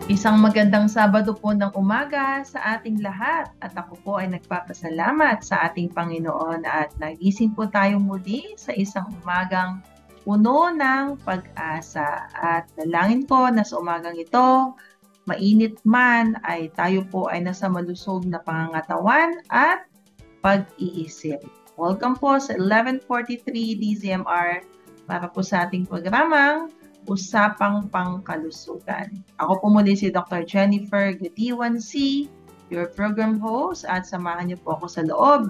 Isang magandang Sabado po ng umaga sa ating lahat at ako po ay nagpapasalamat sa ating Panginoon at nagising po tayo muli sa isang umagang puno ng pag-asa at dalangin ko na sa umagang ito, mainit man ay tayo po ay nasa malusog na pangangatawan at pag-iisip. Welcome po sa 11:43 DZMR para po sa ating programang Usapang Pangkalusugan. Ako po muli si Dr. Jennifer Gatiwan C., your program host, at samahan niyo po ako sa loob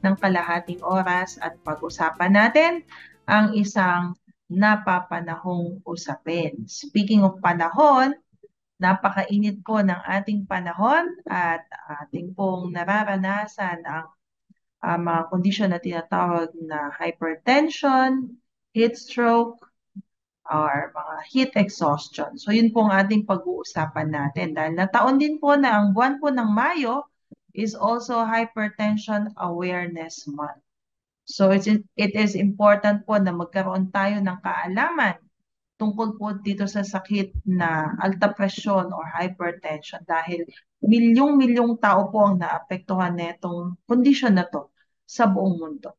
ng kalahating oras at pag-usapan natin ang isang napapanahong usapin. Speaking of panahon, napakainit po ng ating panahon at ating pong nararanasan ang mga kondisyon na tinatawag na hypertension, heat stroke, or mga heat exhaustion. So yun po ang ating pag-uusapan natin. Dahil nataon din po na ang buwan po ng Mayo is also Hypertension Awareness Month. So it is important po na magkaroon tayo ng kaalaman tungkol po dito sa sakit na alta presyon or hypertension dahil milyong-milyong tao po ang naapektuhan netong kondisyon na to sa buong mundo.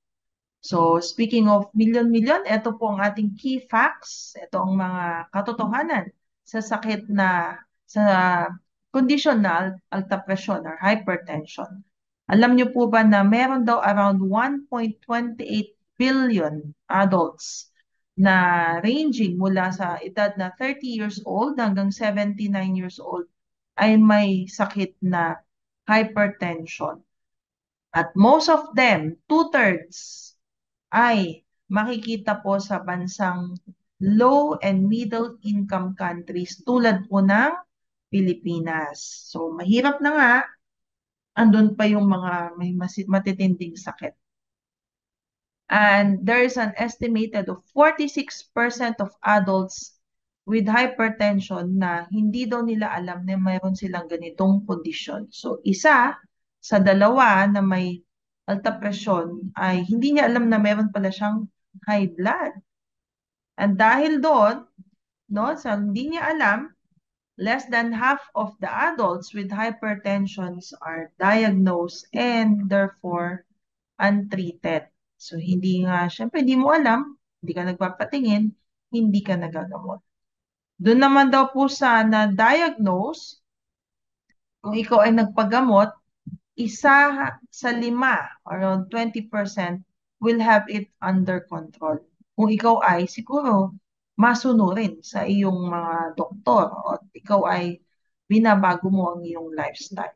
So, speaking of milyon-milyon, ito po ang ating key facts. Ito ang mga katotohanan sa sakit na, sa condition na alta presyon or hypertension. Alam niyo po ba na meron daw around 1.28 billion adults na ranging mula sa edad na 30 years old hanggang 79 years old ay may sakit na hypertension. At most of them, two-thirds, ay makikita po sa bansang low and middle income countries tulad po ng Pilipinas. So mahirap na nga, andun pa yung mga may matitinding sakit. And there is an estimated of 46% of adults with hypertension na hindi daw nila alam na mayroon silang ganitong kondisyon. So isa sa dalawa na may alta presyon ay hindi niya alam na meron pala siyang high blood. And dahil doon, no, sa hindi niya alam, less than half of the adults with hypertension are diagnosed and therefore untreated. So hindi nga, syempre hindi mo alam, hindi ka nagpapatingin, hindi ka nagagamot. Doon naman daw po sa na-diagnose, kung ikaw ay nagpagamot, isa sa lima, around 20%, will have it under control. Kung ikaw ay siguro masunurin sa iyong mga doktor o ikaw ay binabago mo ang iyong lifestyle.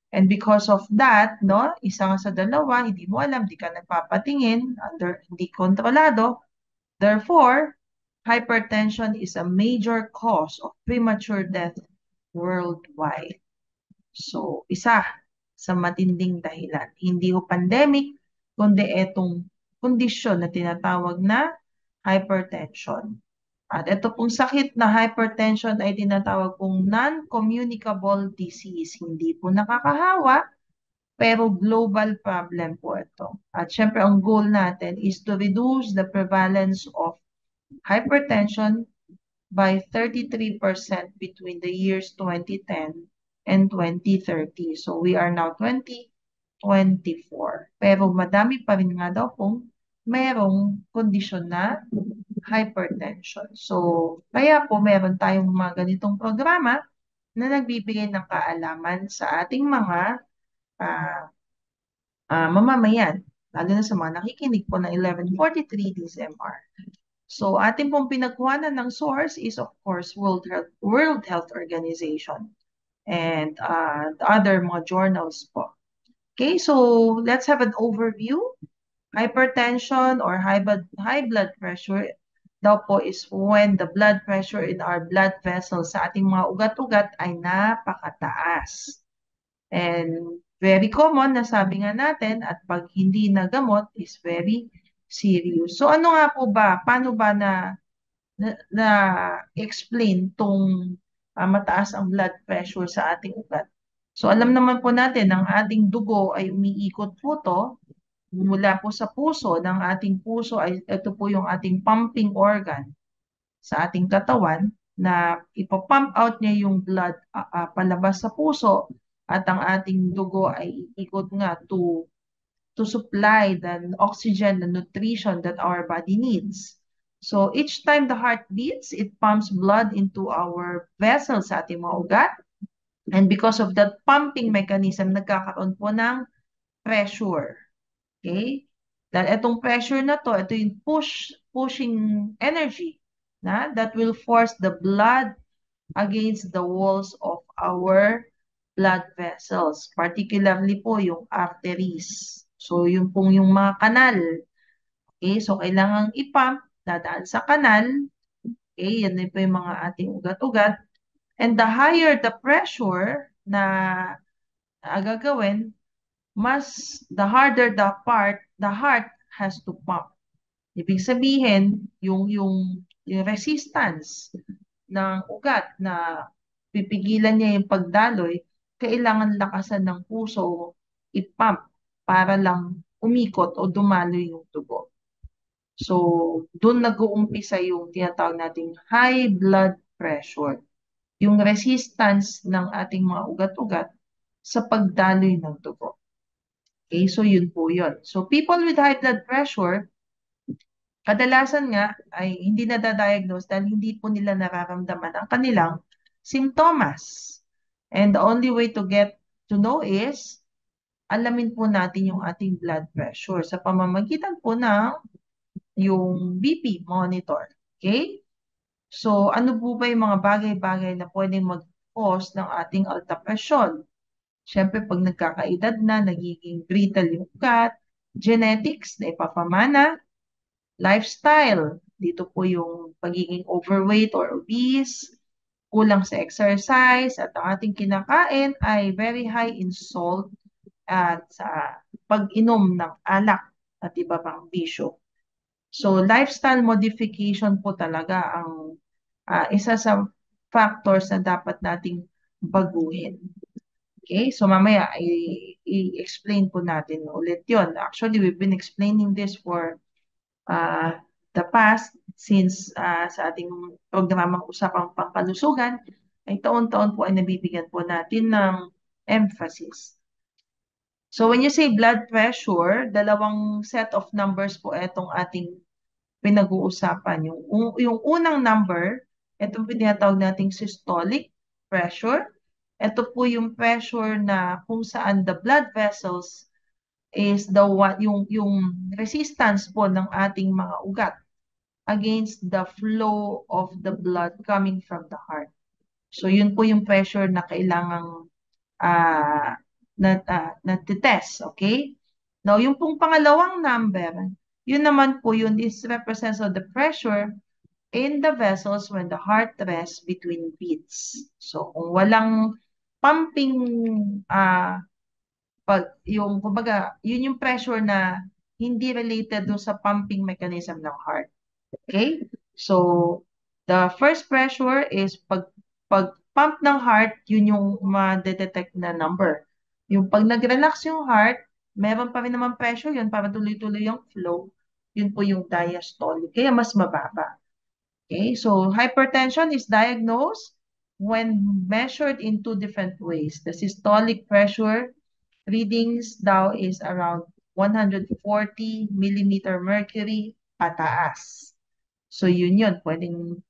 And because of that, no, isa nga sa dalawa, hindi mo alam, hindi ka nagpapatingin, hindi kontrolado. Therefore, hypertension is a major cause of premature death worldwide. So, isa sa matinding dahilan. Hindi ho pandemic, kundi etong kondisyon na tinatawag na hypertension. At ito pong sakit na hypertension ay tinatawag pong non-communicable disease. Hindi po nakakahawa, pero global problem po ito. At syempre, ang goal natin is to reduce the prevalence of hypertension by 33% between the years 2010 and 2030. So we are now 2024. Pero madami pa rin nga daw pong merong kondisyon na hypertension. So, kaya po meron tayong mga ganitong programa na nagbibigay ng kaalaman sa ating mga mamamayan, lalo na sa mga nakikinig po ng 1143 DZMR. So, ating pong pinagkuhanan ng source is of course World Health Organization and the other mga journals po. Okay, so let's have an overview. Hypertension or high blood pressure daw po is when the blood pressure in our blood vessels sa ating mga ugat-ugat ay napakataas. And very common, nasabi nga natin, at pag hindi nagamot is very serious. So ano nga po ba, paano ba na-explain tong mataas ang blood pressure sa ating ugat? So alam naman po natin, ang ating dugo ay umiikot po to mula po sa puso, ng ating puso ay ito po yung ating pumping organ sa ating katawan. na ipapump out niya yung blood palabas sa puso at ang ating dugo ay ikot nga to supply the oxygen, the nutrition that our body needs. So each time the heart beats, it pumps blood into our vessels sa ating mga ugat. And because of that pumping mechanism, nagkakaroon po ng pressure. Okay? Dahil itong pressure na to, ito yung pushing energy that will force the blood against the walls of our blood vessels, particularly po yung arteries. So, yung pong yung mga kanal. Okay, so kailangang ipump, dadaan sa kanal. Okay, yan din po yung mga ating ugat-ugat. And the higher the pressure na gagawin, the harder the heart has to pump. Ibig sabihin, yung resistance ng ugat na pipigilan niya yung pagdaloy, kailangan lakasan ng puso i-pump para lang umikot o dumaloy yung dugo. So, doon nag-uumpisa yung tinatawag nating high blood pressure. Yung resistance ng ating mga ugat-ugat sa pagdaloy ng dugo. Okay, so yun po yun. So, people with high blood pressure, kadalasan nga ay hindi nadadiagnose dahil hindi po nila nararamdaman ang kanilang simptomas. And the only way to get to know is, alamin po natin yung ating blood pressure sa pamamagitan po ng yung BP monitor. Okay? So, ano po ba yung mga bagay-bagay na pwedeng mag-cause ng ating alta presyon? Siyempre, pag nagkakaedad na, nagiging brittle yung ugat, genetics na ipapamana, lifestyle, dito po yung pagiging overweight or obese, kulang sa exercise, at ang ating kinakain ay very high in salt at sa pag-inom ng alak at iba pang bisyo. So, lifestyle modification po talaga ang isa sa factors na dapat nating baguhin. Okay, so mamaya i-explain po natin ulit yon. Actually, we've been explaining this for the past since sa ating programang Usapang Pangkalusugan ay taon-taon po ay nabibigyan po natin ng emphasis. So when you say blood pressure, dalawang set of numbers po itong ating pinag-uusapan. Yung unang number, itong tinatawag nating systolic pressure. Ito po yung pressure na kung saan the blood vessels is yung resistance po ng ating mga ugat against the flow of the blood coming from the heart. So yun po yung pressure na kailangang na-test, okay? Now, yung pong pangalawang number, yun naman po yun is represents of the pressure in the vessels when the heart rests between beats. So, kung walang pumping, kumbaga, yun yung pressure na hindi related dun sa pumping mechanism ng heart. Okay? So, the first pressure is pag-pump ng heart, yun yung ma-detect na number. Yung pag nag-relax yung heart, meron pa rin naman pressure yun para tuloy-tuloy yung flow. Yun po yung diastolic. Kaya mas mababa. Okay? So, hypertension is diagnosed when measured in two different ways. The systolic pressure readings daw is around 140 millimeter mercury pataas. So, yun. Pwedeng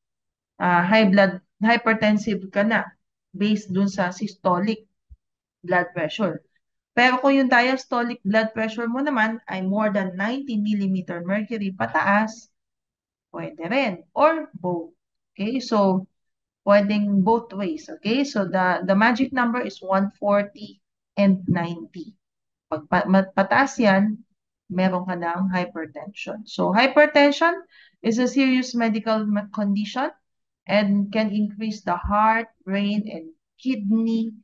hypertensive ka na based dun sa systolic blood pressure. Pero kung yung diastolic blood pressure mo naman ay more than 90 millimeter mercury pataas, pwede rin. Or both. Okay? So, pwedeng both ways. Okay? So, the magic number is 140 and 90. Pag pataas yan, meron ka ng hypertension. So, hypertension is a serious medical condition and can increase the heart, brain, and kidney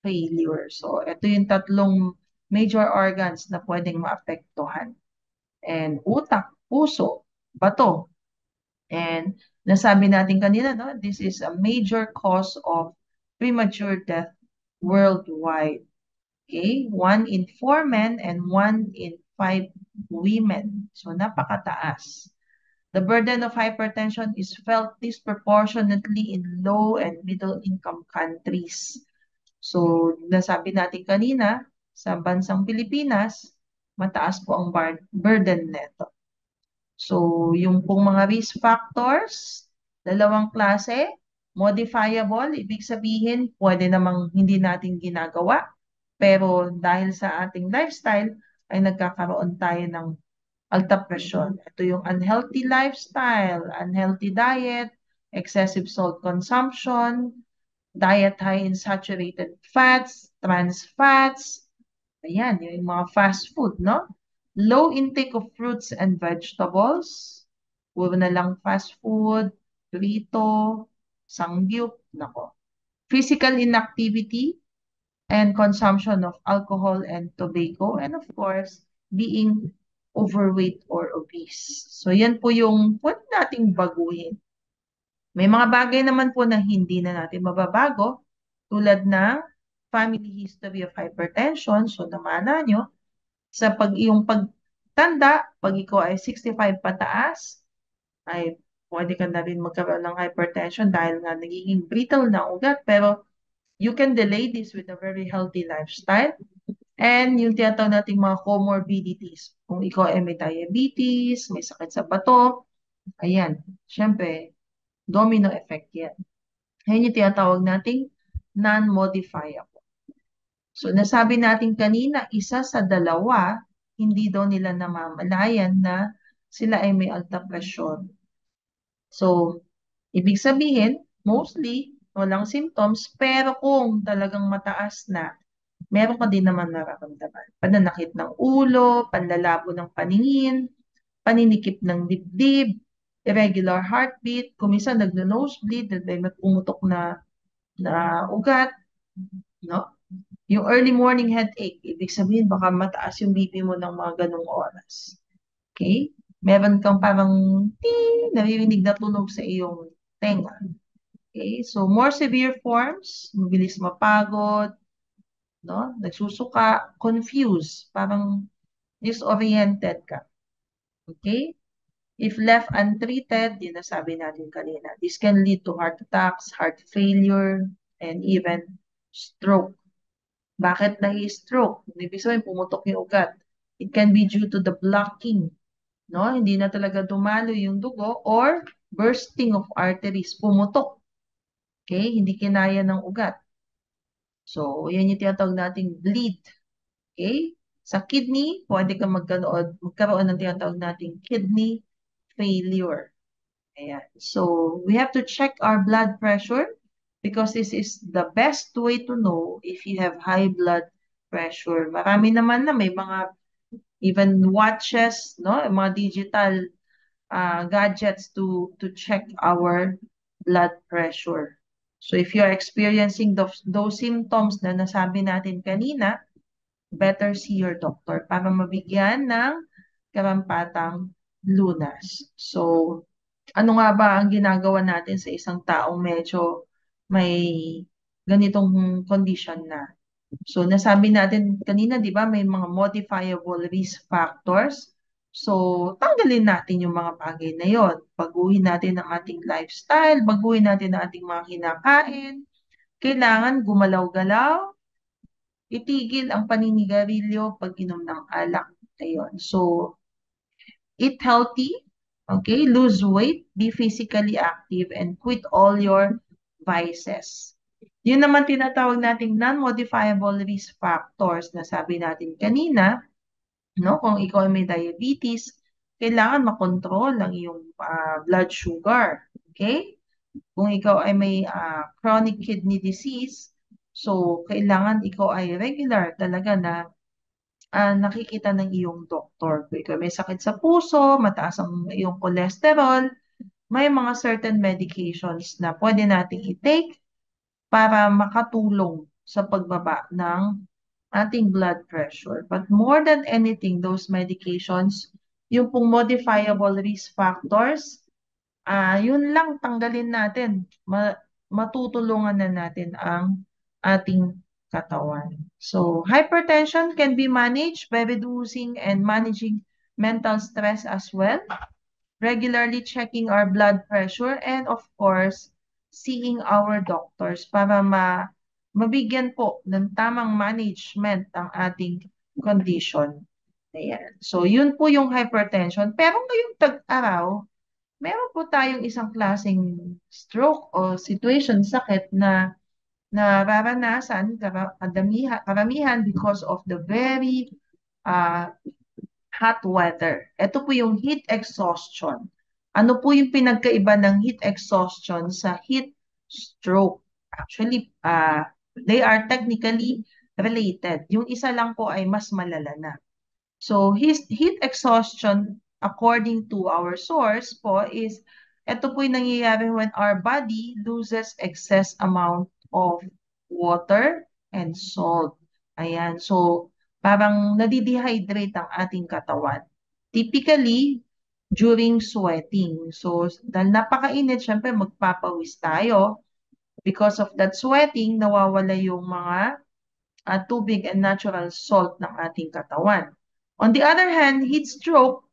failure. So, ito yung tatlong major organs na pwedeng maapektuhan. And utak, puso, bato. And nasabi natin kanina, no, this is a major cause of premature death worldwide. Okay? 1 in 4 men and 1 in 5 women. So, napakataas. The burden of hypertension is felt disproportionately in low and middle income countries. So, nasabi natin kanina, sa bansang Pilipinas, mataas po ang burden neto. So, yung pong mga risk factors, dalawang klase, modifiable, ibig sabihin, pwede namang hindi natin ginagawa, pero dahil sa ating lifestyle, ay nagkakaroon tayo ng alta presyon. Ito yung unhealthy lifestyle, unhealthy diet, excessive salt consumption, diet high in saturated fats, trans fats, ayan, yung mga fast food, no? Low intake of fruits and vegetables, puro na lang fast food, prito, sangyup, nako. Physical inactivity and consumption of alcohol and tobacco, and of course, being overweight or obese. So, yan po yung pwede nating baguhin. May mga bagay naman po na hindi na natin mababago, tulad ng family history of hypertension. So, namana nyo, sa iyong pagtanda, pag ikaw ay 65 pataas, ay pwede ka na rin magkaroon ng hypertension dahil nga nagiging brittle na ugat. Pero you can delay this with a very healthy lifestyle. And yung tinatawag nating mga comorbidities. Kung ikaw ay may diabetes, may sakit sa bato, ayan, syempre, domino effect yan. Ayan yung tinatawag nating non-modifiable. So, nasabi natin kanina, isa sa dalawa, hindi daw nila namamalayan na sila ay may alta presyon. So, ibig sabihin, mostly, walang symptoms, pero kung talagang mataas na, meron ka din naman nararamdaman. Pananakit ng ulo, panlalabo ng paningin, paninikip ng dibdib, irregular heartbeat, kung minsan nagno-nosebleed, may pumutok na ugat, no? Yung early morning headache, ibig sabihin baka mataas yung BP mo ng mga ganong oras. Okay? Meron kang parang naririnig na tunog sa iyong tenga. Okay? So, more severe forms, mabilis mapagod, no? Nagsusuka, confused, parang disoriented ka. Okay? If left untreated, yun nasabi natin kanina, this can lead to heart attacks, heart failure, and even stroke. Bakit nai-stroke? Ibig sabihin, pumutok yung ugat. It can be due to the blocking, no? Hindi na talaga dumalo yung dugo or bursting of arteries, pumutok. Okay? Hindi kinaya ng ugat. So, yan yung tinatawag nating bleed. Okay? Sa kidney, pwede ka magkaroon ng tinatawag nating kidney failure. Ayan. So, we have to check our blood pressure because this is the best way to know if you have high blood pressure. Marami naman na may mga even watches, no? Mga digital gadgets to check our blood pressure. So, if you are experiencing those symptoms na nasabi natin kanina, better see your doctor para mabigyan ng karampatang lunas. So, ano nga ba ang ginagawa natin sa isang taong medyo may ganitong condition na? So, nasabi natin kanina, di ba, may mga modifiable risk factors. So, tanggalin natin yung mga bagay na yon. Baguhin natin ang ating lifestyle, baguhin natin ang ating mga kinakain. Kailangan gumalaw-galaw, itigil ang paninigarilyo, pag-inom ng alak. Ayun. So, eat healthy, okay? Lose weight, be physically active, and quit all your vices. Yun naman tinatawag nating non-modifiable risk factors na sabi natin kanina, no? Kung ikaw ay may diabetes, kailangan makontrol ang iyong blood sugar, okay? Kung ikaw ay may chronic kidney disease, so kailangan ikaw ay regular talaga na nakikita ng iyong doktor. Kung ikaw may sakit sa puso, mataas ang iyong cholesterol, may mga certain medications na pwede nating i-take para makatulong sa pagbaba ng ating blood pressure. But more than anything, those medications, yung pong modifiable risk factors, yun lang tanggalin natin. Matutulungan na natin ang ating katawan. So, hypertension can be managed by reducing and managing mental stress as well. regularly checking our blood pressure, and of course, seeing our doctors para mabigyan po ng tamang management ang ating condition. Ayan. So, yun po yung hypertension. Pero ngayong tag-araw, meron po tayong isang klaseng stroke o situation, sakit na nararanasan karamihan because of the very uh, hot weather. Ito po yung heat exhaustion. Ano po yung pinagkaiba ng heat exhaustion sa heat stroke? Actually, they are technically related. Yung isa lang po ay mas malala na. So, his heat exhaustion, according to our source po, is ito po yung nangyayari when our body loses excess amount of water and salt. Ayan. So, parang nadidehydrate ang ating katawan. Typically, during sweating. So, dahil napakainit, syempre magpapawis tayo. Because of that sweating, nawawala yung mga tubig and natural salt ng ating katawan. On the other hand, heat stroke,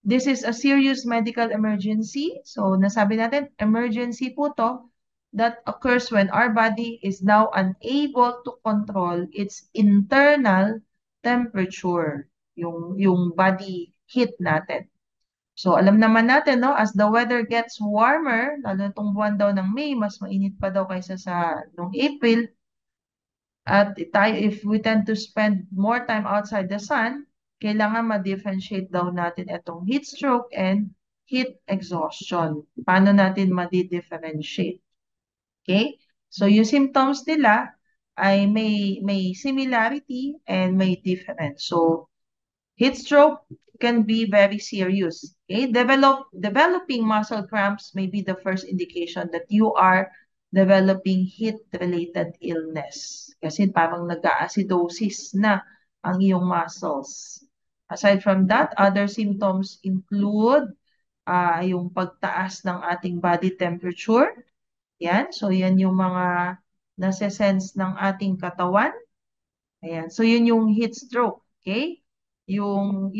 this is a serious medical emergency. So, nasabi natin, emergency po to that occurs when our body is now unable to control its internal temperature, yung body heat natin. So, alam naman natin, no, as the weather gets warmer, lalo itong buwan daw ng May, mas mainit pa daw kaysa sa nung April, at tayo, if we tend to spend more time outside the sun, kailangan ma-differentiate daw natin itong heat stroke and heat exhaustion. Paano natin ma-differentiate? Okay? So, yung symptoms nila ay may similarity and may difference. So, heat stroke can be very serious. Okay? Developing muscle cramps may be the first indication that you are developing heat-related illness. Kasi parang nag-acidosis na ang iyong muscles. Aside from that, other symptoms include yung pagtaas ng ating body temperature. Yan. So, yan yung mga nasa-sense ng ating katawan. Ayan. So, yun yung heat stroke. Okay? Yung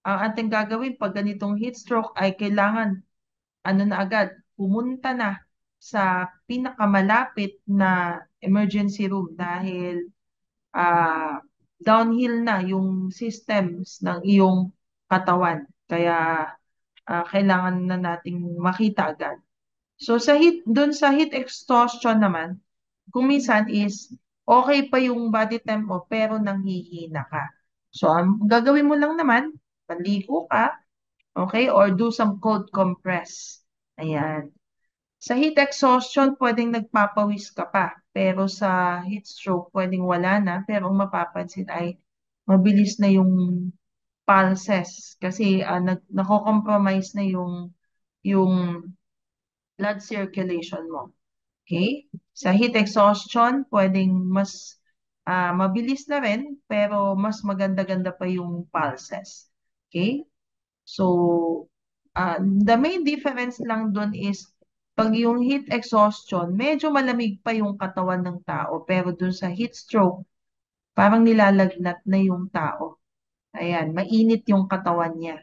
ang ating gagawin pag ganitong heat stroke ay kailangan ano na agad, pumunta na sa pinakamalapit na emergency room dahil ah, downhill na yung systems ng iyong katawan. Kaya kailangan na nating makita agad. So doon sa heat exhaustion naman, kung minsan is okay pa yung body temp mo pero nanghihina ka. So ang gagawin mo lang naman, paligo ka, okay? Or do some cold compress. Ayan. Sa heat exhaustion, pwedeng nagpapawis ka pa. Pero sa heat stroke, pwedeng wala na. Pero ang mapapansin ay mabilis na yung pulses. Kasi nako-compromise na yung blood circulation mo. Okay? Sa heat exhaustion, pwedeng mas mabilis na rin, pero mas maganda-ganda pa yung pulses. Okay? So, the main difference lang dun is pag yung heat exhaustion, medyo malamig pa yung katawan ng tao. Pero dun sa heat stroke, parang nilalagnat na yung tao. Ayan, mainit yung katawan niya.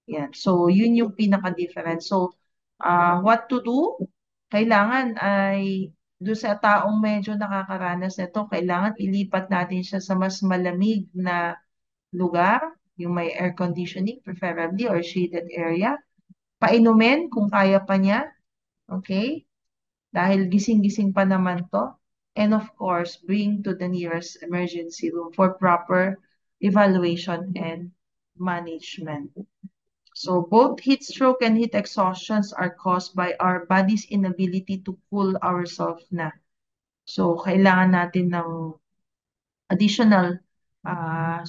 Yan. So, yun yung pinaka-difference. So, what to do? Kailangan ay doon sa taong medyo nakakaranas nito, kailangan ilipat natin siya sa mas malamig na lugar, yung may air conditioning preferably or shaded area. Painumin kung kaya pa niya, okay? Dahil gising-gising pa naman to. And of course, bring to the nearest emergency room for proper evaluation and management. So both heat stroke and heat exhaustions are caused by our body's inability to cool ourselves na. So kailangan natin ng additional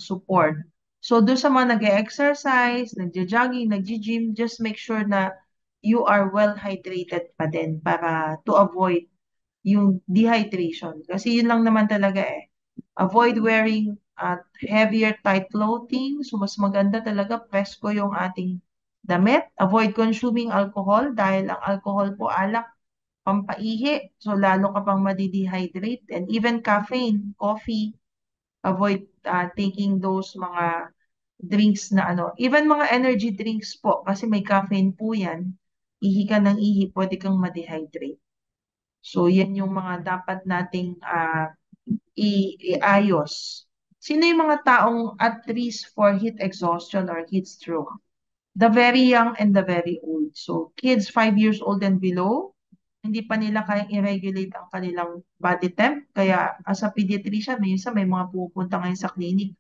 support. So doon sa mga nag-exercise, nagja-jogging, nagji-gym, just make sure na you are well hydrated pa din para to avoid yung dehydration. Kasi yun lang naman talaga eh. Avoid wearing heavier tight clothing. So mas maganda talaga presko yung ating damit. Avoid consuming alcohol dahil ang alcohol po alak pampaihi. So lalo ka pang madidehydrate. And even caffeine, coffee, avoid taking those mga drinks na even mga energy drinks po, kasi may caffeine po yan, ihi ka ng ihi, pwede kang ma-dehydrate. So, yan yung mga dapat nating iayos. Sino yung mga taong at risk for heat exhaustion or heat stroke? The very young and the very old. So, kids 5 years old and below, hindi pa nila kayang i-regulate ang kanilang body temp. Kaya as a pediatrician, may mga pupunta ngayon sa clinic,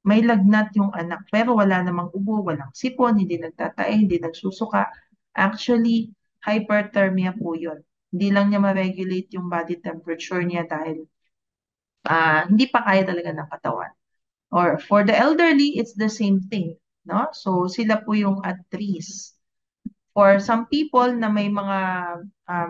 may lagnat yung anak, pero wala namang ubo, walang sipon, hindi nagtatae, hindi nagsusuka. Actually, hyperthermia po yun. Hindi lang niya ma-regulate yung body temperature niya dahil hindi pa kaya talaga ng katawan. Or for the elderly, it's the same thing, no? So sila po yung at risk. For some people na may mga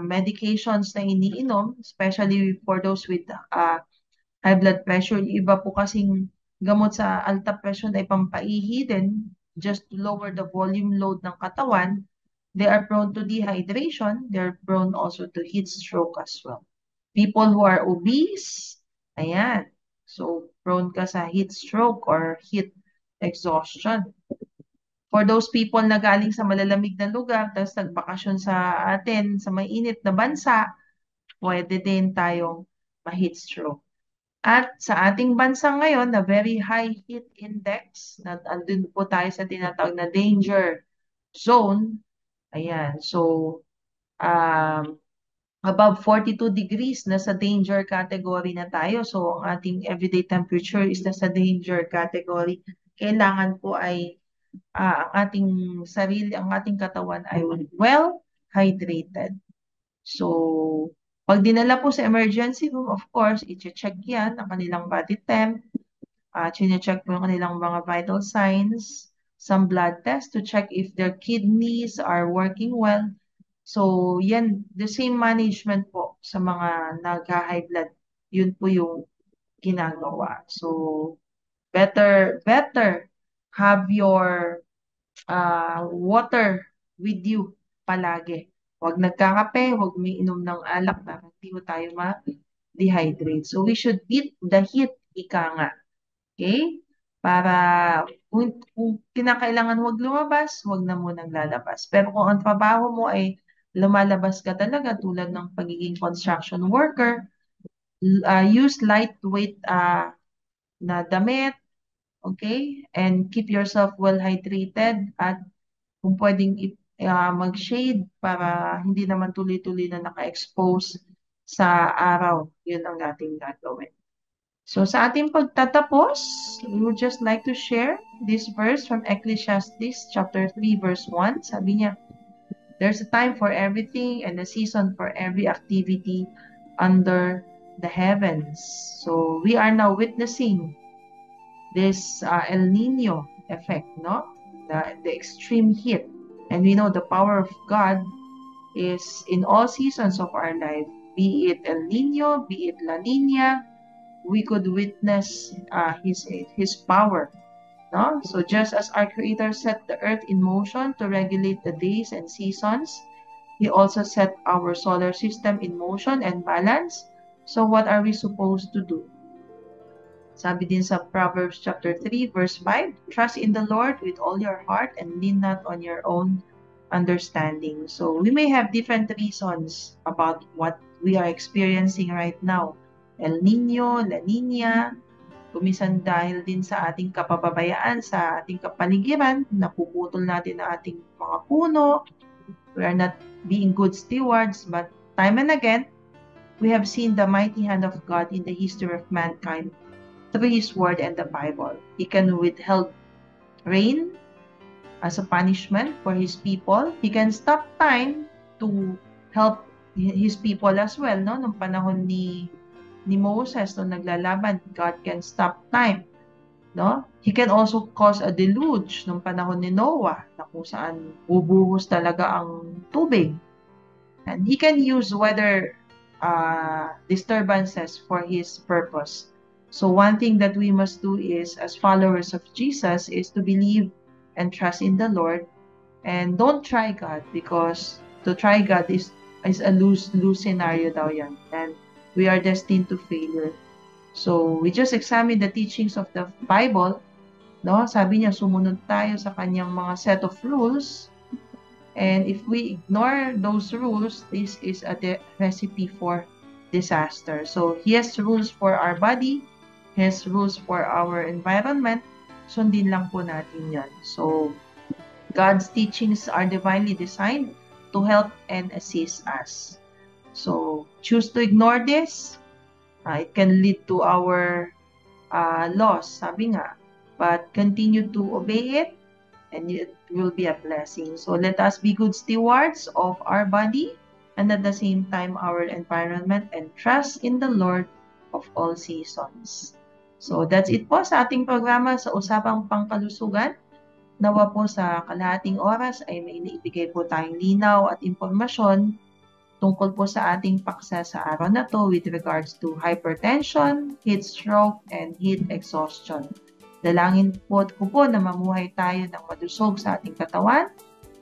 medications na iniinom, especially for those with high blood pressure, yung iba po kasing gamot sa alta pressure ay pampaihi din, just to lower the volume load ng katawan, they are prone to dehydration, they're prone also to heat stroke as well. People who are obese, ayan. So, prone ka sa heat stroke or heat exhaustion. For those people na galing sa malalamig na lugar, tapos nagbakasyon sa atin, sa mainit na bansa, pwede din tayong ma-heat stroke. At sa ating bansa ngayon, na very high heat index, na andun po tayo sa tinatawag na danger zone, ayan. So, um, above 42 degrees, nasa danger category na tayo. So, ang ating everyday temperature is nasa danger category. Kailangan po ay ang ating sarili, ang ating katawan ay well hydrated. So, pag dinala po sa emergency room, of course, i-check yan ang kanilang body temp, check po yung kanilang mga vital signs, some blood tests to check if their kidneys are working well. So, yan, the same management po sa mga nag-high blood. Yun po yung ginagawa. So, better have your water with you palagi. Huwag nagkakape, huwag umiinom ng alak para hindi mo tayo ma-dehydrate. So, we should beat the heat, ika nga. Okay? Para kung kinakailangan huwag lumabas, huwag na munang lalabas. Pero kung ang trabaho mo ay lumalabas ka talaga tulad ng pagiging construction worker, use lightweight na damit, okay? And keep yourself well hydrated at kung pwedeng mag-shade para hindi naman tuloy-tuloy na naka-expose sa araw. Yun ang ating gagawin. So sa ating pagtatapos, we would just like to share this verse from Ecclesiastes chapter 3 verse 1. Sabi niya, there's a time for everything and a season for every activity under the heavens. So we are now witnessing this El Nino effect, no? The extreme heat. And we know the power of God is in all seasons of our life, be it El Nino, be it La Nina, we could witness his power. No? So just as our Creator set the earth in motion to regulate the days and seasons, He also set our solar system in motion and balance. So what are we supposed to do? Sabi din sa Proverbs chapter 3 verse 5, trust in the Lord with all your heart and lean not on your own understanding. So we may have different reasons about what we are experiencing right now. El Nino, La Nina, kumisan dahil din sa ating kapababayaan, sa ating kapaligiran, napuputol natin ang ating mga puno, we are not being good stewards, but time and again, we have seen the mighty hand of God in the history of mankind through His Word and the Bible. He can withhold rain as a punishment for His people. He can stop time to help His people as well. No? Nung panahon ni Moses, nung naglalaban, God can stop time. No? He can also cause a deluge nung panahon ni Noah, na kung saan bubuhos talaga ang tubig. And He can use weather disturbances for His purpose. So one thing that we must do is, as followers of Jesus, is to believe and trust in the Lord. And don't try God, because to try God is a lose-lose scenario daw yan. And we are destined to failure. So we just examine the teachings of the Bible No? Sabi niya, sumunod tayo sa kanyang mga set of rules. And if we ignore those rules, this is a recipe for disaster. So, He has rules for our body, He has rules for our environment. Sundin lang po natin yan. So, God's teachings are divinely designed to help and assist us. So, choose to ignore this. It can lead to our loss, sabi nga. But continue to obey it, and it will be a blessing. So let us be good stewards of our body and at the same time our environment, and trust in the Lord of all seasons. So that's it po sa ating programa sa Usapang Pangkalusugan. Nawa po sa kalahating oras ay may naibigay po tayong linaw at impormasyon tungkol po sa ating paksa sa araw na to with regards to hypertension, heat stroke, and heat exhaustion. Dalangin po ko po na mamuhay tayo ng madusog sa ating katawan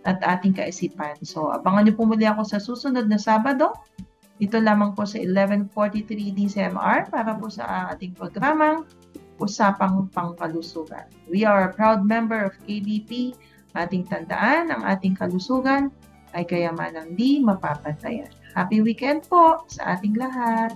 at ating kaisipan. So, abangan niyo po muli ako sa susunod na Sabado. Ito lamang po sa 11:43 DCMR para po sa ating programang Usapang Pangkalusugan. We are a proud member of KBP. Ating tandaan, ang ating kalusugan ay kayamanang di mapapatayan. Happy weekend po sa ating lahat!